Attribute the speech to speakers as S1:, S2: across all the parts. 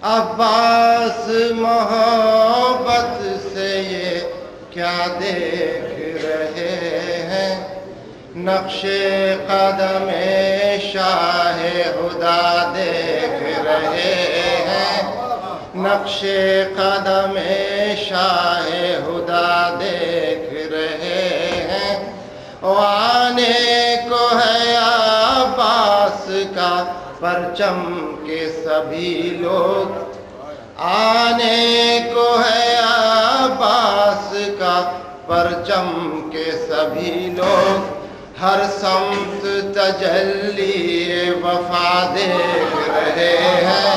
S1: عباس محبت سے یہ کیا دیکھ رہے ہیں؟ نقش قدم شاہ خدا دیکھ رہے ہیں، نقش قدم شاہ خدا دیکھ رہے ہیں۔ آنے کو ہے عباس کا پرچم کے سبھی لوگ، آنے کو ہے عباس کا پرچم کے سبھی لوگ، ہر سمت تجلی وفا دیکھ رہے ہیں،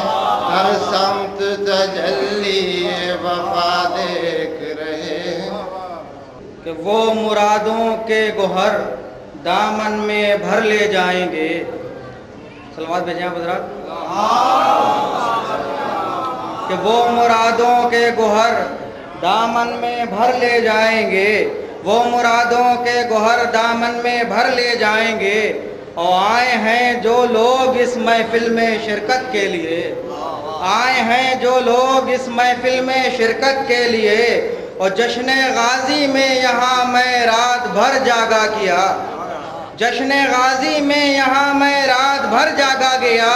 S1: ہر سمت تجلی وفا دیکھ رہے ہیں۔
S2: کہ وہ مرادوں کے گوہر دامن میں بھر لے جائیں گے، صلوات بھیجیں آپ حضرات، کہ وہ مرادوں کے گوہر دامن میں بھر لے جائیں گے، وہ مرادوں کے گوہر دامن میں بھر لے جائیں گے۔ اور آئے ہیں جو لوگ اس محفل میں شرکت کے لیے، آئے ہیں جو لوگ اس محفل میں شرکت کے لیے، اور جشن غازی میں یہاں میں رات بھر جاگا کیا، جشن غازی میں یہاں میں رات بھر جاگا گیا،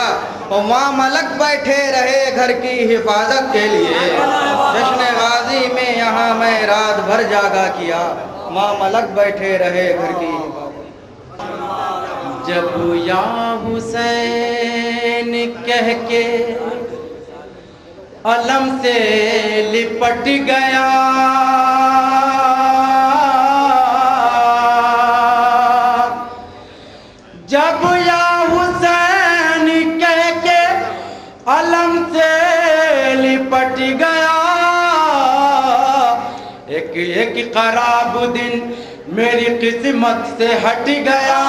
S2: اور وہاں ملک بیٹھے رہے گھر کی حفاظت کے لیے۔ جشن غازی میں یہاں میں رات بھر جاگا کیا، وہاں ملک بیٹھے رہے گھر کی حفاظت۔ جب یا حسین کہہ کے علم سے لپٹ گیا، جب یا حسین کہہ کے علم سے لپٹ گیا، ایک ایک خراب دن میری قسمت سے ہٹ گیا،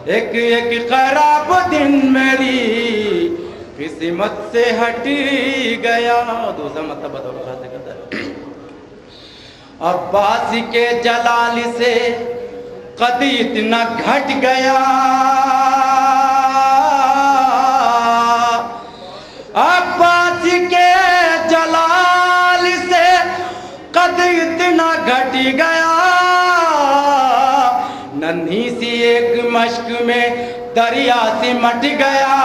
S2: ایک ایک خراب دن میری قسمت سے ہٹ گیا۔ دوسرا مطلب بتاؤ خاص کرتا ہے، عباس کے جلال سے قد اتنا گھٹ گیا، عباس کے جلال سے قد اتنا گھٹ گیا، ننھی سی ایک مشق میں دریا سمٹ گیا،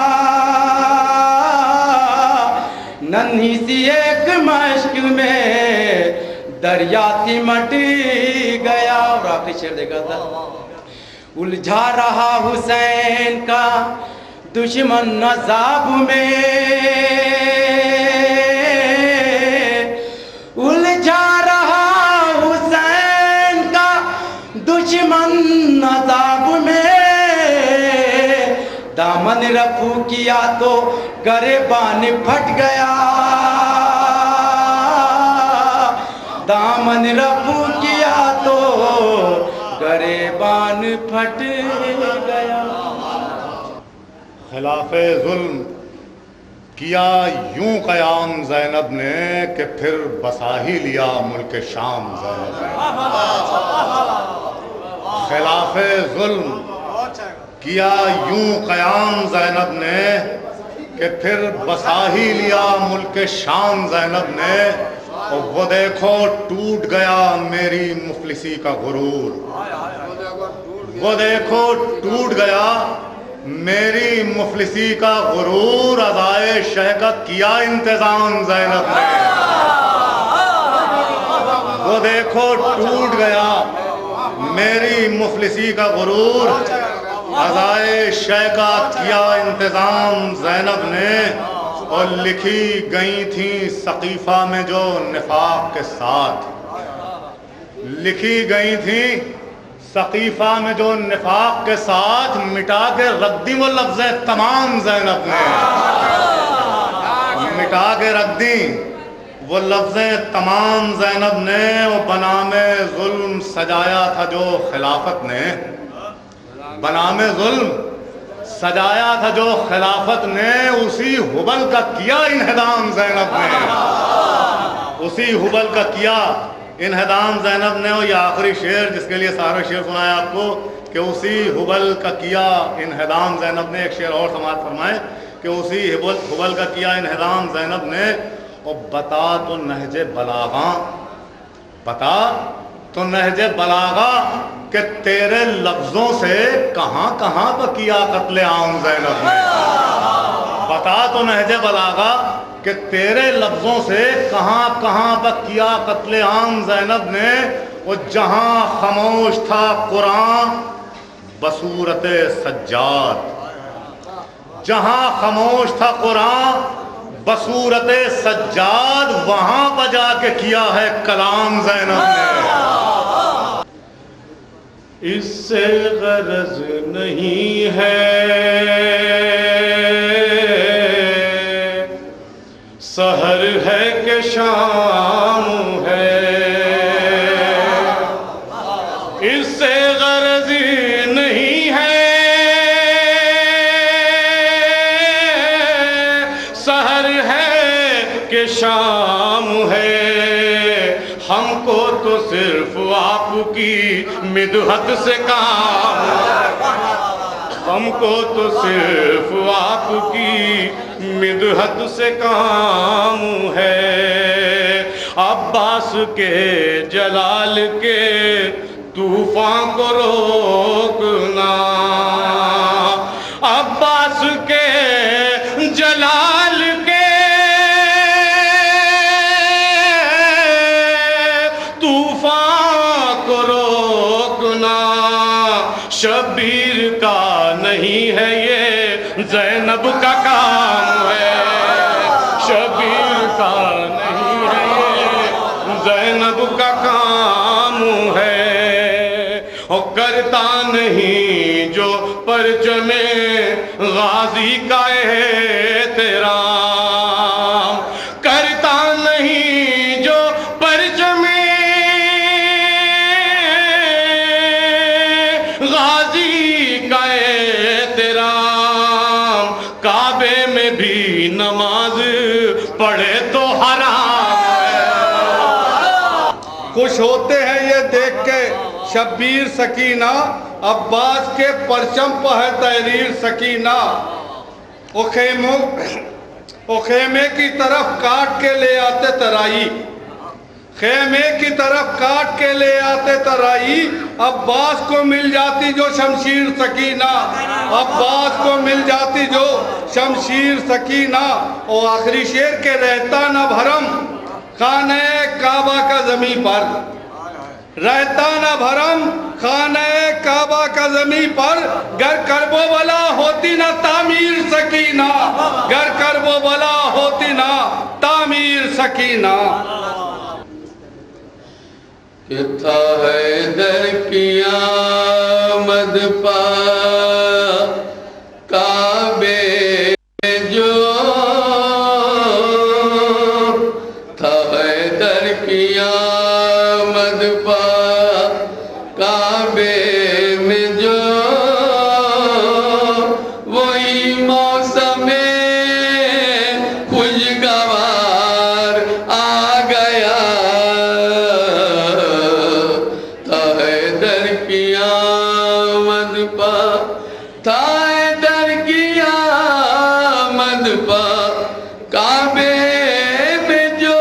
S2: ننھی سی ایک مشق میں دریا سمٹ گیا۔ اور آخری شعر دیکھا تھا، الجھا رہا حسین کا دشمن عذاب میں، الجھا رہا حسین کا دشمن عذاب میں، دامن رفو کیا تو گریبان پھٹ گیا، دامن رفو کیا تو گریبان پھٹ گیا۔
S3: خلاف ظلم کیا یوں قیام زینب نے کہ پھر بسا ہی لیا ملک شام زینب نے، خلاف ظلم کیا یوں قیام زینب نے کہ پھر بسا ہی لیا ملک شام زینب نے، اور وہ دیکھو ٹوٹ گیا میری مفلسی کا غرور، وہ دیکھو ٹوٹ گیا میری مفلسی کا غرور، ادائے شہ کا کیا انتظام زینب نے، وہ دیکھو ٹوٹ گیا میری مفلسی کا غرور، ادائے شہ کا کیا انتظام زینب نے، اور لکھی گئی تھیں سقیفہ میں جو نفاق کے ساتھ، لکھی گئی تھیں سقیفہ میں جو نفاق کے ساتھ، مٹا کے رکھ دی وہ لفظیں تمام زینب نے، مٹا کے رکھ دی وہ لفظیں تمام زینب نے، وہ بنام ظلم سجایا تھا جو خلافت نے، بنام ظلم سجایا تھا جو خلافت نے، اسی حبل کا کیا انہدام زینب نے، اسی حبل کا کیا انہدام زینب نے۔ اور یہ آخری شعر جس کے لیے سارا شعر سنایا آپ کو کہ اسی حبل کا کیا انہدام زینب نے، ایک شعر اور سماعت فرمائے کہ اسی حبل کا کیا انہضام زینب نے. اور بتا تو نہج بلاغا، بتا تو نہج بلاغا کہ تیرے لفظوں سے کہاں کہاں پر کیا قتل عام زینب نے. بتا تو نہج بلاغا کہ تیرے لفظوں سے کہاں کہاں پر کیا قتل عام زینب نے. اور جہاں خاموش تھا قرآن بصورت سجاد، جہاں خاموش تھا قرآن بصورت سجاد، وہاں پہ جا کے کیا ہے کلام زینب نے.
S4: اس سے غرض نہیں ہے سحر ہے کہ شام ہے، اس سے غرض نہیں ہے سحر ہے کہ شام ہے. ہم کو تو صرف آپ کی مدحت سے کام ہے، ہم کو تو صرف آپ کی مدحت سے کام ہے. عباس کے جلال کے طوفان کو روکنا، عباس کے جلال کے طوفان کو روکنا. شبیر کا نہیں ہے یہ زینب کا کام ہے، شبیر کا نہیں ہے یہ زینب کا کام ہے. اور کرتا نہیں جو پرچم غازی کا احترام، کرتا نہیں جو پرچم غازی کا احترام. کعبے میں بھی نماز پڑھے تو حرام ہے.
S5: خوش ہوتے ہیں یہ دیکھ کے شبیر سکینہ، عباس کے پرچم پہ ہے تحریر سکینہ. وہ خیمے کی طرف کاٹ کے لے آتے ترائی، خیمے کی طرف کاٹ کے لے آتے ترائی. عباس کو مل جاتی جو شمشیر سکینہ، عباس کو مل جاتی جو شمشیر سکینہ. اور آخری شعر کے رہتا نہ بھرم خانہ کعبہ کا زمین پر، رہتا نہ بھرم خانہ کعبہ کا زمین پر. گر کرب و بلا ہوتی نہ تعمیر سکینہ، گر کرب و بلا ہوتی نہ تعمیر سکینہ.
S4: کہ تھا حیدر کی آمد پا کعبے جو، تھا حیدر کی آمد پا کعبے میں جو، وہی موسم خوشگوار آ گیا. تھا حیدر کی آمد پا، تھا حیدر کی آمد پا کعبے میں جو،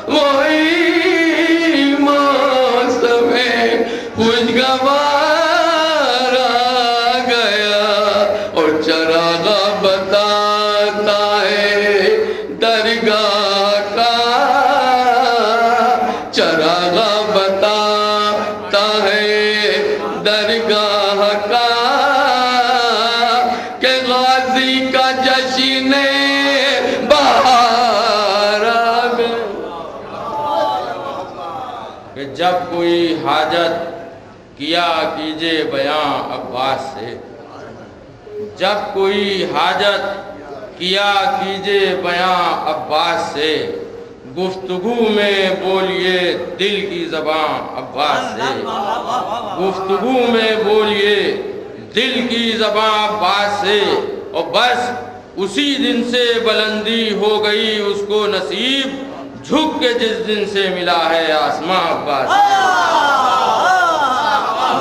S4: وہی موسم خوشگوار آ گیا. اور چراغ بتاتا ہے درگاہ کا، چراغ بتاتا ہے درگاہ کا، کہ غازی کا جشن بہار آ گیا.
S2: کہ جب کوئی حاجت کیا کیجے بیاں عباس سے، جب کوئی حاجت کیا کیجے بیاں عباس سے. گفتگو میں بولیے دل کی زبان عباس سے، گفتگو میں بولیے دل کی زبان عباس سے. اور بس اسی دن سے بلندی ہو گئی اس کو نصیب، جھک کے جس دن سے ملا ہے آسمان عباس سے.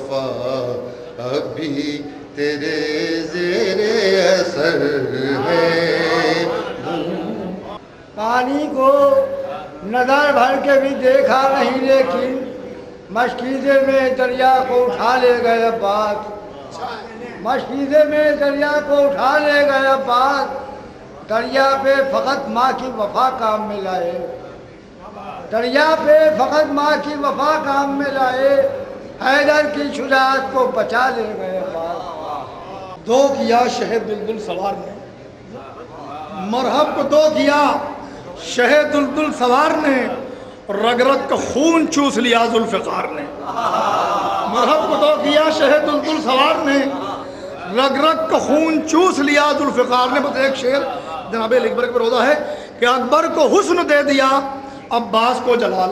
S1: وفا ابھی تیرے زیر اثر ہے.
S6: پانی کو نظر بھر کے بھی دیکھا نہیں لیکن مشکیزے میں دریا کو اٹھا لے گئے عباس. مشکیزے میں دریا کو اٹھا لے گئے عباس. دریا پہ فقط ماں کی وفا کام میں لائے. دریا پہ فقط ماں کی وفا کام میں لائے. حیدر کی شجاعت کو بچا لے گئے عباس.
S7: دو کیا شہ دلدل سوار نے، مرحب کو دو کیا شہ دلدل سوار نے، رگ رگ کا خون چوس لیا ذوالفقار نے. مرحب کو دو کیا شہ دلدل سوار نے، رگ رگ کا خون چوس لیا ذوالفقار نے. بس ایک شعر جناب اکبر کے روضہ ہے کہ اکبر کو حسن دے دیا عباس کو جلال.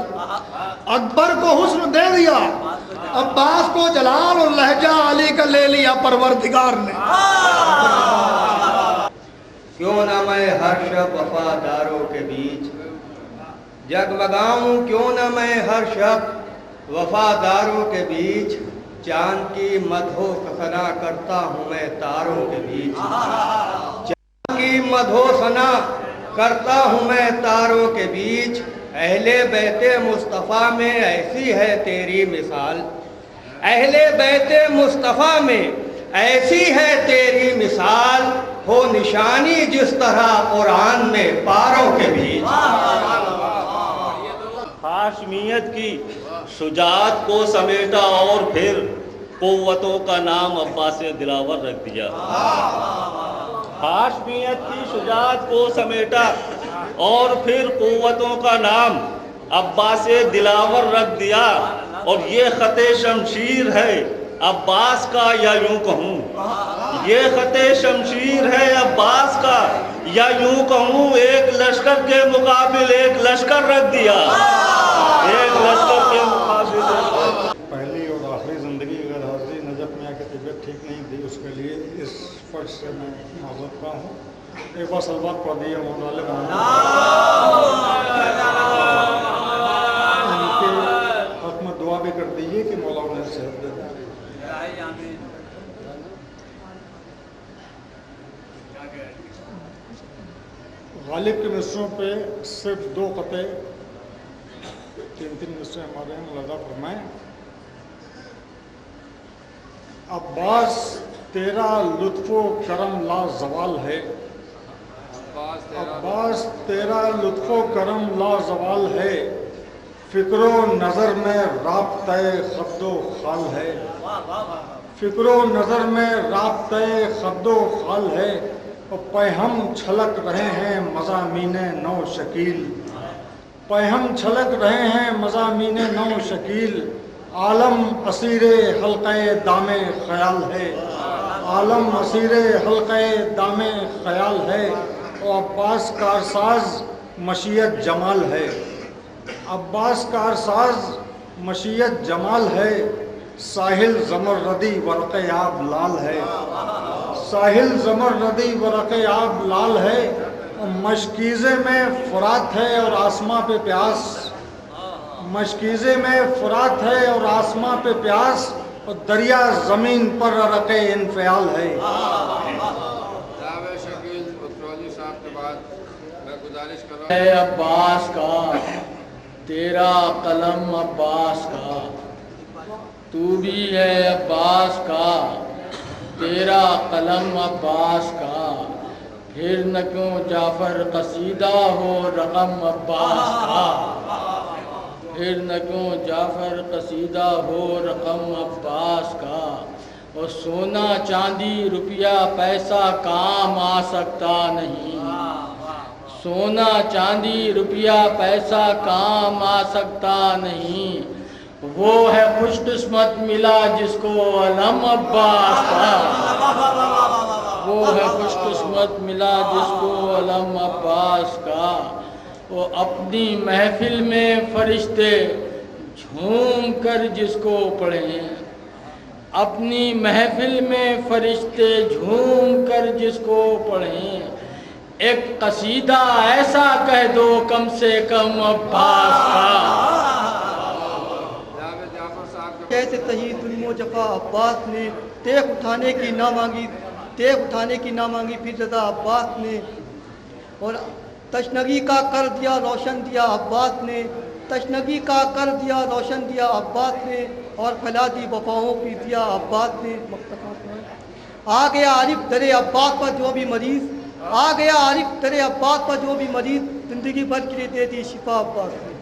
S7: اکبر کو حسن دے دیا عباس کو جلال، اور لہجہ علی کا لے لیا پروردگار نے.
S2: کیوں نہ میں ہر شب وفاداروں کے بیچ جگمگاؤں، کیوں نہ میں ہر شب وفاداروں کے بیچ چاند کی مدح و ثنا کرتا ہوں میں تاروں کے بیچ. چاند کی مدح و ثنا کرتا ہوں میں تاروں کے بیچ. اہل بیت مصطفیٰ میں ایسی ہے تیری مثال. اہل بیت مصطفیٰ میں ایسی ہے تیری مثال. ہو نشانی جس طرح قرآن میں پاروں کے بیچ.
S8: ہاشمیت کی شجاعت کو سمیٹا اور پھر قوتوں کا نام عباس دلاور رکھ دیا. ہاشمیت کی شجاعت کو سمیٹا اور پھر قوتوں کا نام عباس دلاور رکھ دیا. اور یہ خط شمشیر ہے عباس کا یا یوں کہوں، یہ خط شمشیر ہے عباس کا یا یوں کہوں، ایک لشکر کے مقابل ایک لشکر رکھ دیا. ایک لشکر کے مقابل.
S7: پہلی اور آخری زندگی غیر حاضری نجف میاں کی طبیعت ٹھیک نہیں تھی، اس کے لیے اس فرض سے میں معذرت خواہ ہوں. ایک بار سلوات پڑھ دیے مولانا ان کے حق میں دعا بھی کر دیجیے کہ مولا انہیں صحت دے دیں. غالب کے مصروں پہ صرف دو قطعے، تین مصرے ہمارے ہیں ملاحظہ فرمائیں. عباس تیرا لطف و کرم لا زوال ہے. عباس تیرا لطف و کرم لا زوال ہے. فکر و نظر میں رابطہ خد و خال ہے. فکر و نظر میں رابطہ خد و خال ہے. اور پیہم چھلک رہے ہیں مضامین نو شکیل. پیہم چھلک رہے ہیں مضامین نو شکیل. عالم اسیر حلقہ دام خیال ہے. عالم اسیر حلقہ دام خیال ہے. اور عباس کارساز مشیت جمال ہے. عباس کارساز مشیت جمال ہے. ساحل زمردی ورق آب لال ہے. ساحل زمردی ورق آب لال ہے. مشکیزے میں فرات ہے اور آسماں پہ پیاس. مشکیزے میں فرات ہے اور آسماں پہ پیاس. اور دریا زمین پر رق انفعال ہے.
S9: اے عباس کا تیرا قلم عباس کا، تو بھی ہے عباس کا تیرا قلم عباس کا. پھر نہ کیوں جعفر قصیدہ ہو رقم عباس کا. پھر نہ کیوں جعفر قصیدہ ہو رقم عباس کا. اور سونا چاندی روپیہ پیسہ کام آ سکتا نہیں. سونا چاندی روپیہ پیسہ کام آ سکتا نہیں. وہ ہے خوش قسمت ملا جس کو علم عباس کا. وہ ہے خوش قسمت ملا جس کو علم عباس کا. وہ اپنی محفل میں فرشتے جھوم کر جس کو پڑھیں. اپنی محفل میں فرشتے جھوم کر جس کو پڑھیں. ایک قصیدہ ایسا کہہ دو کم سے کم عباس کا.
S6: کیسے تہی و جفا عباس نے، تیغ اٹھانے کی نہ مانگی پھر رضا عباس نے، اور تشنگی کا کر دیا روشن دیا عباس نے، تشنگی کا کر دیا روشن دیا عباس نے، اور پھیلا دی وفاؤں کی دیا عباس نے۔ آ گیا عارف در عباس پر جو بھی مریض، آ گیا عارف در عباس پر جو بھی مریض، زندگی بھر کے لیے دے دی شفا عباس نے۔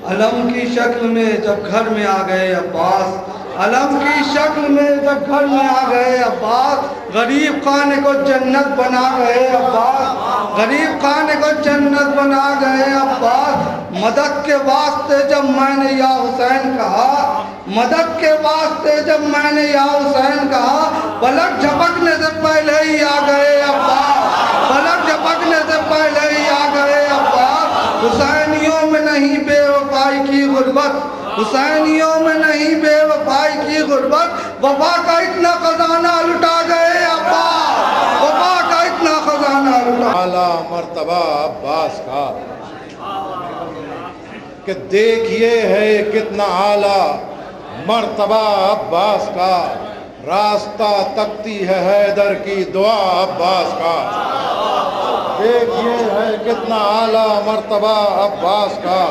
S2: علم کی شکل میں جب گھر میں آ گئے عباس، علم کی شکل میں جب گھر میں آ گئے عباس، غریب خانے کو جنت بنا گئے عباس، غریب خانے کو جنت بنا گئے عباس۔ مدد کے واسطے جب میں نے یا حسین کہا، مدد کے واسطے جب میں نے یا حسین کہا، پلک جھپکنے سے پہلے ہی آ گئے عباس، پلک جھپکنے سے پہلے ہی آ گئے عباس۔ حسینیوں میں نہیں بے وفائی کی غربت، حسینیوں میں نہیں بے وفائی کی غربت، وفا کا اتنا خزانہ لٹا گئے عباس، وفا کا اتنا خزانہ لٹا۔
S3: اعلیٰ مرتبہ عباس کا کہ دیکھیے ہے کتنا اعلیٰ مرتبہ عباس کا، راستہ تکتی ہے حیدر کی دعا عباس کا، دیکھیے ہے کتنا اعلیٰ مرتبہ عباس کا،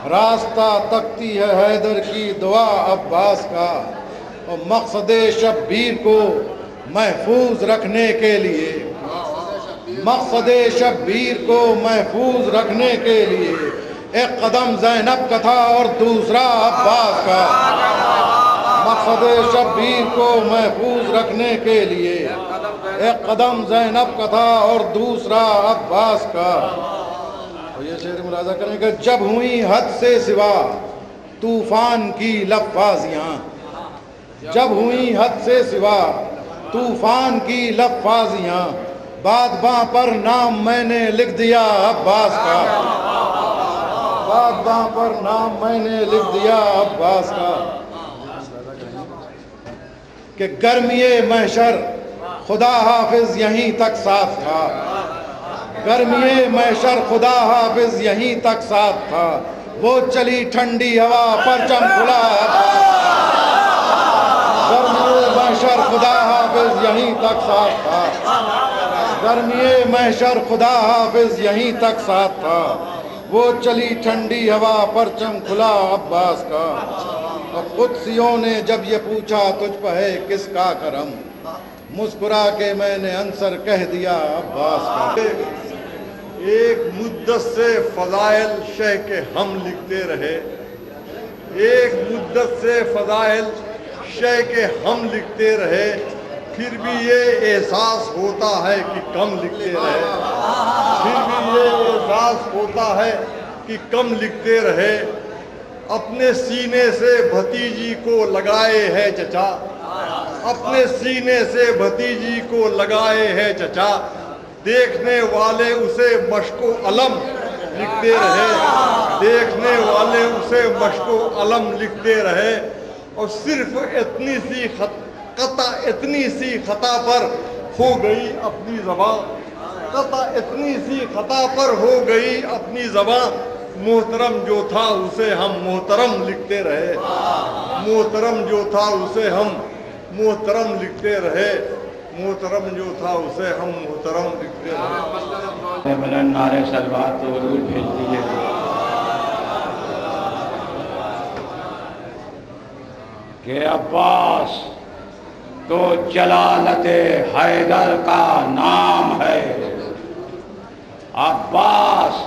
S3: راستہ تکتی ہے حیدر کی دعا عباس کا۔ اور مقصد شبیر کو محفوظ رکھنے کے لیے، مقصد شبیر کو محفوظ رکھنے کے لیے ایک قدم زینب کا تھا اور دوسرا عباس کا، مقصد شبیر کو محفوظ رکھنے کے لیے ایک قدم زینب کا تھا اور دوسرا عباس کا۔ یہ شعر ملاحظہ کریں کہ جب ہوئی حد سے سوا طوفان کی لفاظیاں، جب ہوئی حد سے سوا طوفان کی لفاظیاں، بادباں پر نام میں نے لکھ دیا عباس کا، بادباں پر نام میں نے لکھ دیا عباس کا۔ کہ گرمی محشر خدا حافظ یہیں تک ساتھ تھا، گرمی محشر خدا حافظ یہیں تک ساتھ تھا، وہ چلی ٹھنڈی ہوا پرچم کھلا، گرمی محشر خدا حافظ یہیں تک ساتھ تھا، گرمی محشر خدا حافظ یہیں تک ساتھ تھا، وہ چلی ٹھنڈی ہوا پرچم کھلا عباس کا۔ اور قدسیوں نے جب یہ پوچھا تجھ پہ ہے کس کا کرم، مسکرا کے میں نے انصر کہہ دیا عباس کا۔
S7: ایک مدت سے فضائل شہ کے ہم لکھتے رہے، ایک مدت سے فضائل شہ کے ہم لکھتے رہے، پھر بھی یہ احساس ہوتا ہے کہ کم لکھتے رہے، پھر بھی یہ احساس ہوتا ہے کہ کم لکھتے رہے۔ اپنے سینے سے بھتیجی کو لگائے ہے چچا، اپنے سینے سے بھتیجی کو لگائے ہے چچا، دیکھنے والے اسے مشق و علم لکھتے رہے، دیکھنے والے اسے مشق و علم لکھتے رہے۔ اور صرف اتنی سی خطا پر ہو گئی اپنی زبان، قطع اتنی سی خطا پر ہو گئی اپنی زبان، محترم جو تھا اسے ہم محترم لکھتے رہے، محترم جو تھا اسے ہم محترم لکھتے رہے، محترم جو تھا اسے ہم محترم لکھتے رہے۔
S10: بلند نعرے صلوات و درود بھیج دیجیے۔ کہ عباس تو جلالت حیدر کا نام ہے، عباس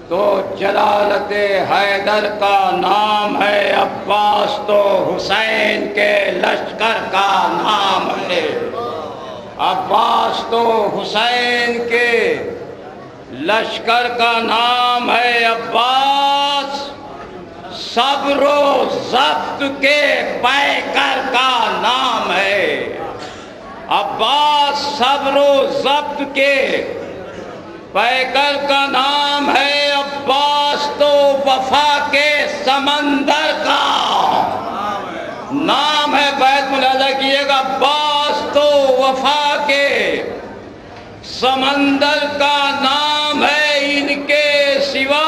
S10: تو جلالت حیدر کا نام ہے، عباس تو حسین کے لشکر کا نام ہے، عباس تو حسین کے لشکر کا نام ہے، عباس صبر و ضبط کے پیکر کا نام ہے، عباس صبر و ضبط کے پیکر کا نام ہے، عباس تو وفا کے سمندر کا نام ہے۔ بیت ملاحظہ کیے گا، عباس تو وفا کے سمندر کا نام ہے، ان کے سوا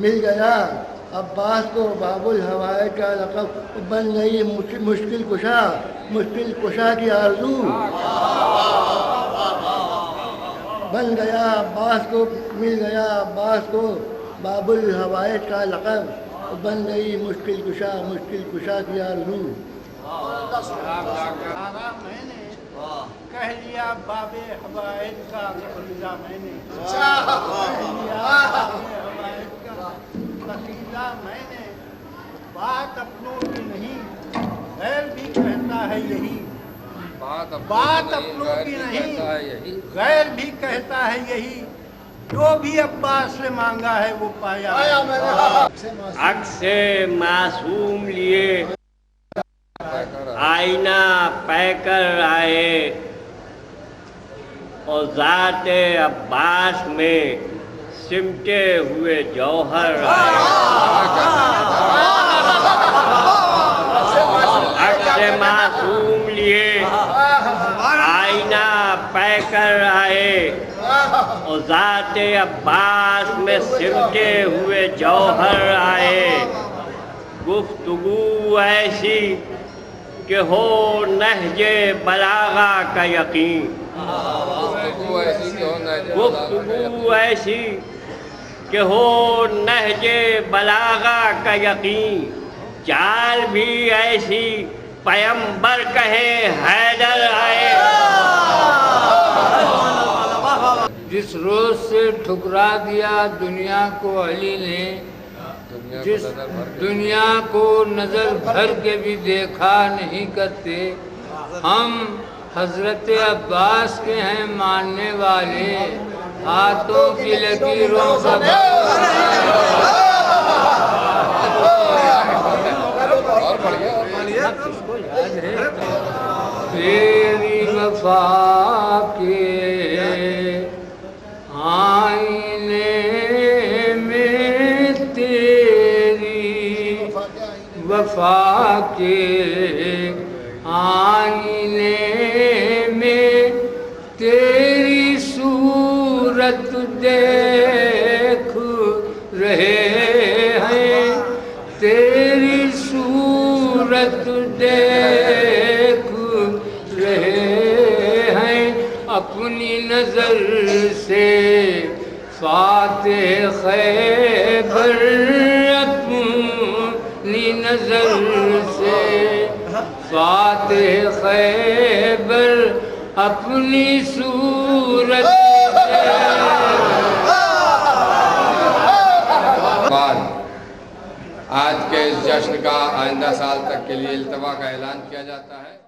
S6: مل گیا عباس کو باب الحوائج کا لقب، بن گئی مشکل کشا کی آرزو، بن گیا عباس کو، مل گیا عباس کو باب الحوائج کا لقب، بن گئی مشکل کشا کی آرزو۔
S11: کہہ لیا باب حوائج کا قصیدہ میں نے، قصیدہ میں نے، بات اپنوں کی نہیں غیر بھی کہتا ہے یہی، بات اپنوں کی نہیں غیر بھی کہتا ہے یہی، جو بھی عباس سے مانگا ہے وہ پایا۔
S10: عکس معصوم لیے آئینہ پہ کر آئے، اور ذات عباس میں سمٹے ہوئے جوہر آئے۔ عکس معصوم لیے آئینہ پہ کر آئے، اور ذات عباس میں سمٹے ہوئے جوہر آئے۔ گفتگو ایسی کہ ہو نہج بلاغہ کا یقین، گفتگو ایسی کہ ہو نہج بلاغہ کا یقین، چال بھی ایسی پیمبر کہے حیدر آئے۔
S9: جس روز سے ٹھکرا دیا دنیا کو علی نے، جس دنیا کو نظر بھر کے بھی دیکھا نہیں کرتے، ہم حضرت عباس کے ہیں ماننے والے، ہاتھوں کی لکیروں کا تیری وفا کے آئینے میں، تیری وفا کے آئینے میں تیری صورت دیکھ رہے ہیں، تیری صورت دیکھ رہے ہیں، اپنی نظر سے فاتح خیبر، اپنی نظر سے فاتح خیبر، اپنی صورت
S12: بعد آج کے اس جشن کا آئندہ سال تک کے لیے التوا کا اعلان کیا جاتا ہے۔